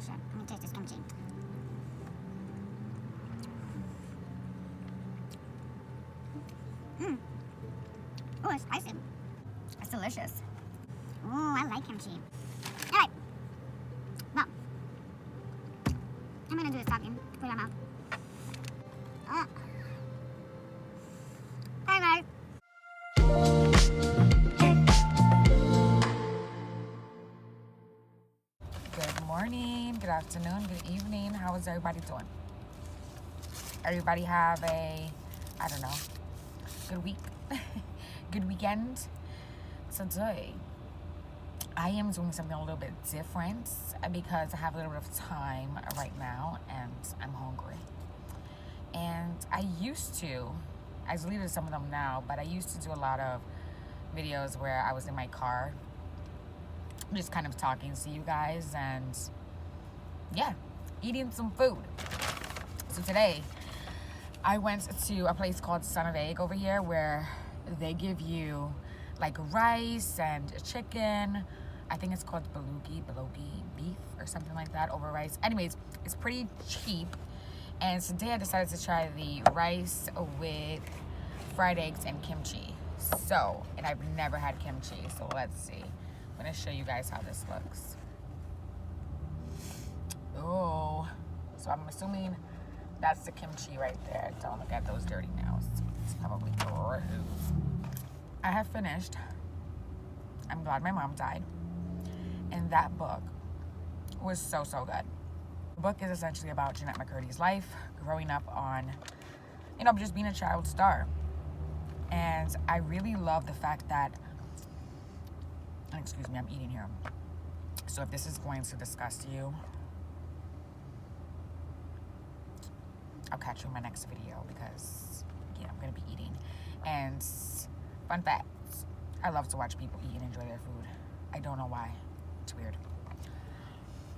shit. Let me taste this kimchi. Oh, it's spicy. It's delicious. Oh, I like kimchi. Alright. Well, I'm gonna do this talking. Put it in my mouth. Bye, guys. Good morning, good afternoon, good evening. How is everybody doing? Everybody have a, I don't know, good week, good weekend. Today, I am doing something a little bit different because I have a little bit of time right now and I'm hungry. And I deleted some of them now, but I used to do a lot of videos where I was in my car just kind of talking to you guys and yeah, eating some food. So today I went to a place called Son of Egg over here where they give you like rice and chicken. I think it's called belugi beef or something like that over rice. Anyways, it's pretty cheap. And today I decided to try the rice with fried eggs and kimchi. So, and I've never had kimchi, so let's see. I'm gonna show you guys how this looks. Oh, so I'm assuming that's the kimchi right there. Don't look at those dirty nails. It's probably gross. I have finished. I'm glad my mom died. And that book was so good. The book is essentially about Jennette McCurdy's life, growing up on, just being a child star. And I really love the fact that, excuse me, I'm eating here. So if this is going to disgust you, I'll catch you in my next video because, I'm going to be eating. And fun fact, I love to watch people eat and enjoy their food. I don't know why. It's weird.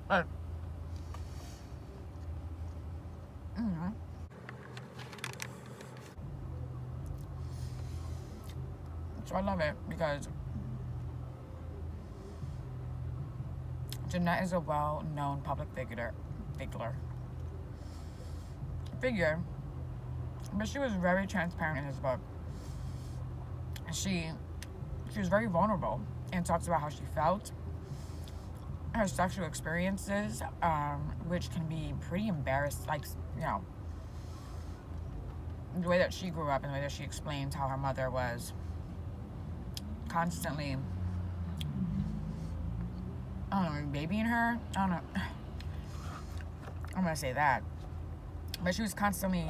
But, so I love it because Jennette is a well-known public figure, but she was very transparent in this book. She was very vulnerable and talks about how she felt, her sexual experiences, which can be pretty embarrassing, the way that she grew up and the way that she explains how her mother was constantly, babying her. I don't know. I'm gonna say that. But she was constantly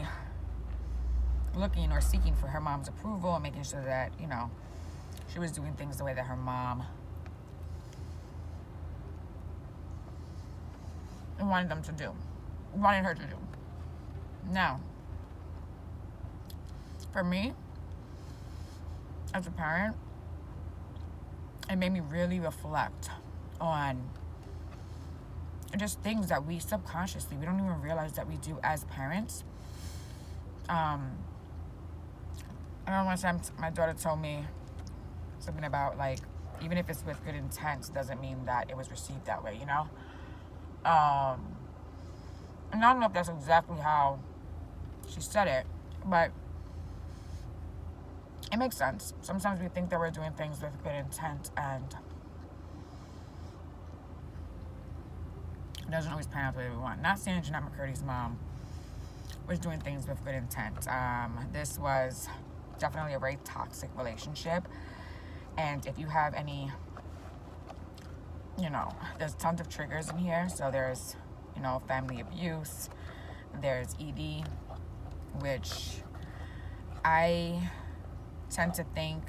looking or seeking for her mom's approval and making sure that, she was doing things the way that her mom wanted her to do. Now, for me, as a parent, it made me really reflect on just things that we subconsciously, we don't even realize that we do as parents. I remember one time my daughter told me something about, even if it's with good intent, doesn't mean that it was received that way, And I don't know if that's exactly how she said it, but it makes sense. Sometimes we think that we're doing things with good intent, and it doesn't always pan out the way we want. Not saying Jennette McCurdy's mom was doing things with good intent. This was definitely a very toxic relationship. And if you have any, there's tons of triggers in here. So there's, family abuse. There's ED, which I tend to think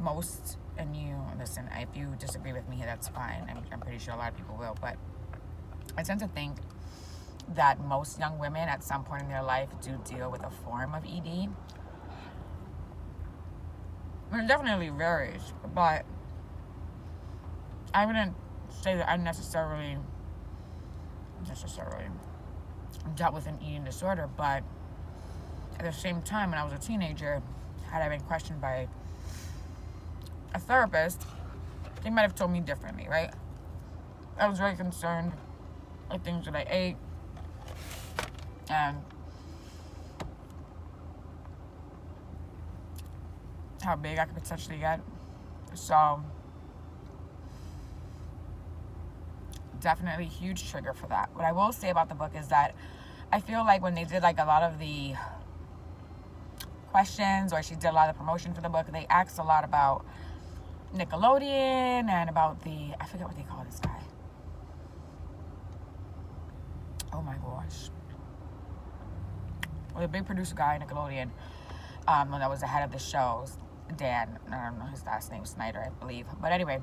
most, and listen, if you disagree with me here, that's fine. I'm pretty sure a lot of people will, but I tend to think that most young women at some point in their life do deal with a form of ED. It definitely varies, but I wouldn't say that I necessarily dealt with an eating disorder, but at the same time, when I was a teenager, had I been questioned by a therapist, they might have told me differently, right? I was very concerned the things that I ate, and how big I could potentially get. So definitely huge trigger for that. What I will say about the book is that I feel like when they did like a lot of the questions, or she did a lot of the promotion for the book, they asked a lot about Nickelodeon and about the, I forget what they call this guy. Oh my gosh. Well, the big producer guy, Nickelodeon, when that was the head of the shows, Dan, I don't know his last name, Snyder, I believe. But anyway,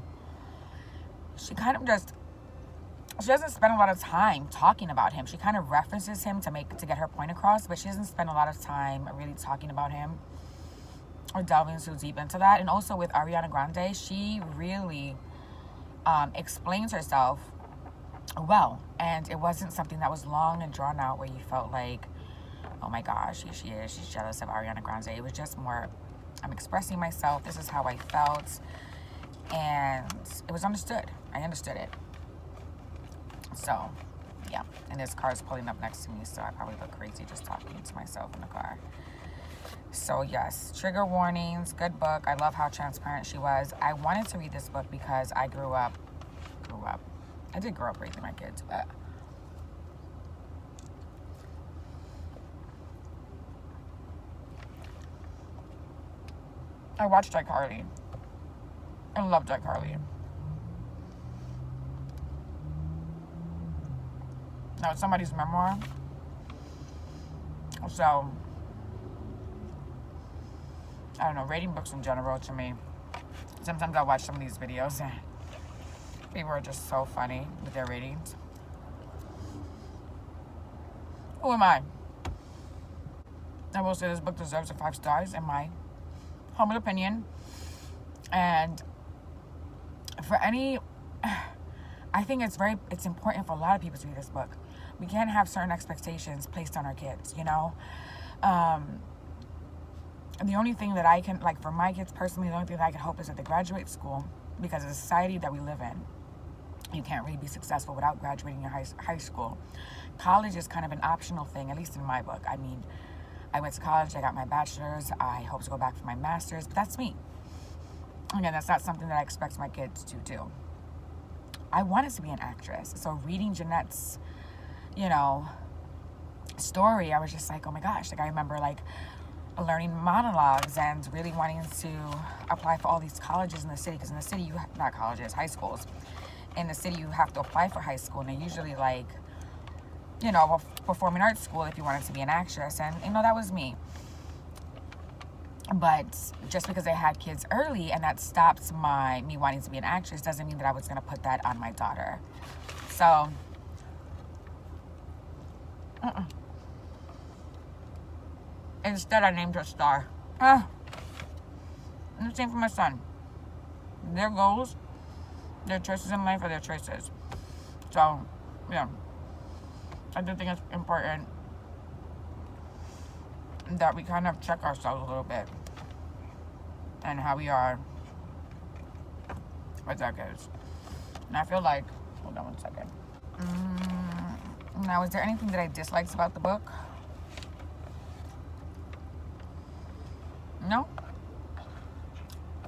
she kind of just, she doesn't spend a lot of time talking about him. She kind of references him to get her point across, but she doesn't spend a lot of time really talking about him or delving so deep into that. And also with Ariana Grande, she really explains herself well, and it wasn't something that was long and drawn out where you felt like, oh my gosh, here she is, she's jealous of Ariana Grande. It was just more, I'm expressing myself, this is how I felt, and it was understood. I understood it. So yeah, and this car is pulling up next to me, so I probably look crazy just talking to myself in the car. So yes, trigger warnings, good book. I love how transparent she was. I wanted to read this book because I grew up. I did grow up raising my kids, but I watched iCarly. I loved iCarly. Now it's somebody's memoir. So I don't know, rating books in general to me. Sometimes I watch some of these videos and people are just so funny with their ratings. Who am I? I will say this book deserves a 5 stars in my humble opinion. And for any, I think it's important for a lot of people to read this book. We can't have certain expectations placed on our kids, you know? And the only thing that I can, like for my kids personally, the only thing that I can hope is that they graduate school, because of the society that we live in, you can't really be successful without graduating your high school. College is kind of an optional thing, at least in my book. I mean, I went to college, I got my bachelor's, I hope to go back for my master's, but that's me. Again, that's not something that I expect my kids to do. I wanted to be an actress, so reading Jeanette's, you know, story, I was just like, oh my gosh, like I remember like learning monologues and really wanting to apply for all these colleges in the city, because in the city, you not colleges, high schools. In the city, you have to apply for high school, and they usually like, you know, performing arts school if you wanted to be an actress, and you know, that was me. But just because I had kids early and that stopped me wanting to be an actress doesn't mean that I was going to put that on my daughter. So, instead I named her Star. And the same for my son. Their goals, their choices in life are their choices. So, yeah. I do think it's important that we kind of check ourselves a little bit and how we are with our kids. And I feel like, hold on one second. Now, is there anything that I disliked about the book? No.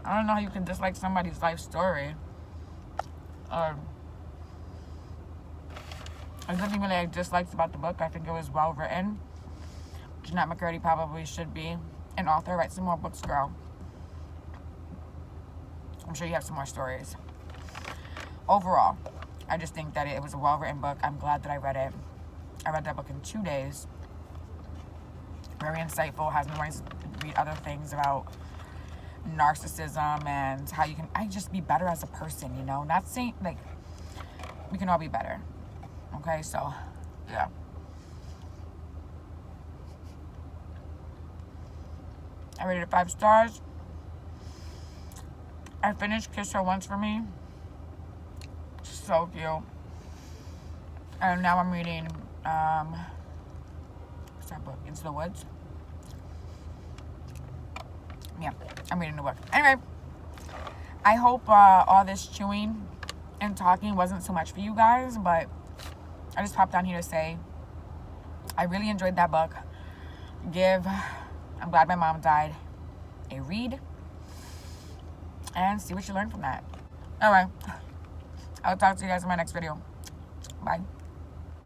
I don't know how you can dislike somebody's life story. There's nothing really I disliked about the book. I think it was well written. Jennette McCurdy probably should be an author. Write some more books, girl. I'm sure you have some more stories. Overall, I just think that it was a well-written book. I'm glad that I read it. I read that book in 2 days. Very insightful. Has me wanting to read other things about narcissism and how you can just be better as a person, you know? Not saying, like, we can all be better. Okay, so, yeah. I rated it 5 stars. I finished Kiss Her Once for Me. So cute. And now I'm reading, what's that book? Into the Woods. Yeah, I'm reading the book. Anyway, I hope all this chewing and talking wasn't so much for you guys, but I just popped down here to say I really enjoyed that book. I'm glad my mom died, a read, and see what you learned from that. All right. I'll talk to you guys in my next video. Bye.